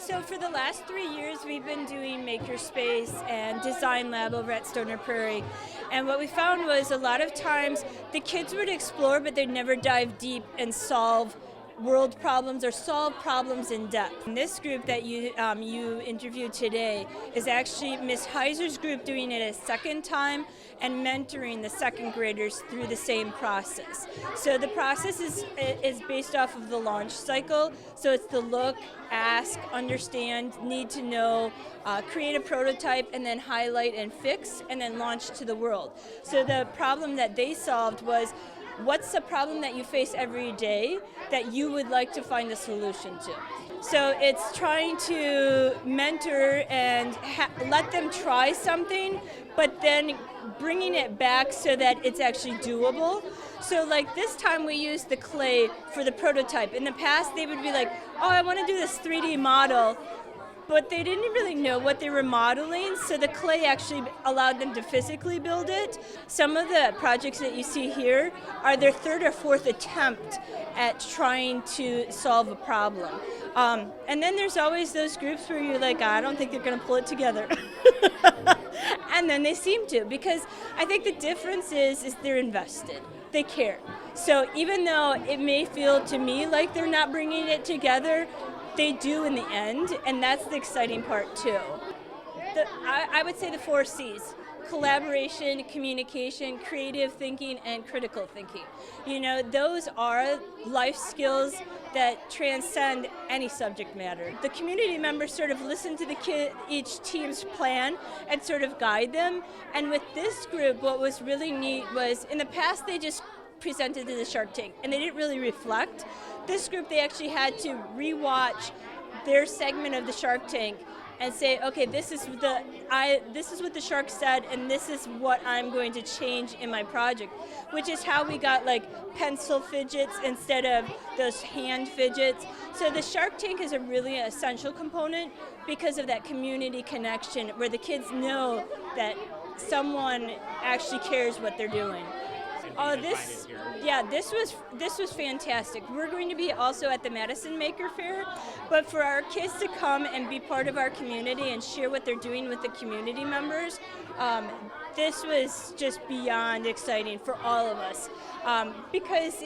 So for the last 3 years, we've been doing Makerspace and Design Lab over at Stoner Prairie. And what we found was a lot of times the kids would explore, but they'd never dive deep and solve world problems or solve problems in depth. And this group that you interviewed today is actually Miss Heiser's group doing it a second time and mentoring the second graders through the same process. So the process is based off of the launch cycle. So it's the look, ask, understand, need to know, create a prototype, and then highlight and fix, and then launch to the world. So the problem that they solved was, what's the problem that you face every day that you would like to find a solution to? So it's trying to mentor and let them try something, but then bringing it back so that it's actually doable. So like this time we used the clay for the prototype. In the past they would be like, oh, I want to do this 3D model, but they didn't really know what they were modeling, so the clay actually allowed them to physically build it. Some of the projects that you see here are their third or fourth attempt at trying to solve a problem. And then there's always those groups where you're like, I don't think they're going to pull it together. And then they seem to, because I think the difference is they're invested. They care. So even though it may feel to me like they're not bringing it together, they do in the end, and that's the exciting part too. I would say the 4 C's: collaboration, communication, creative thinking, and critical thinking. You know, those are life skills that transcend any subject matter. The community members sort of listen to each team's plan and sort of guide them. And with this group, what was really neat was, in the past they just presented to the Shark Tank and they didn't really reflect. This group, they actually had to rewatch their segment of the Shark Tank and say, okay, this is what the shark said, and this is what I'm going to change in my project, which is how we got like pencil fidgets instead of those hand fidgets. So the Shark Tank is a really essential component because of that community connection where the kids know that someone actually cares what they're doing. Oh, this was fantastic. We're going to be also at the Madison Maker Fair, but for our kids to come and be part of our community and share what they're doing with the community members, this was just beyond exciting for all of us, because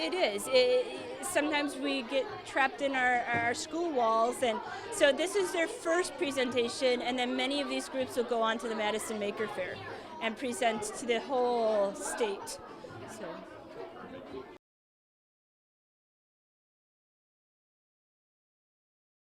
sometimes we get trapped in our school walls, and so this is their first presentation, and then many of these groups will go on to the Madison Maker Fair and present to the whole state. So.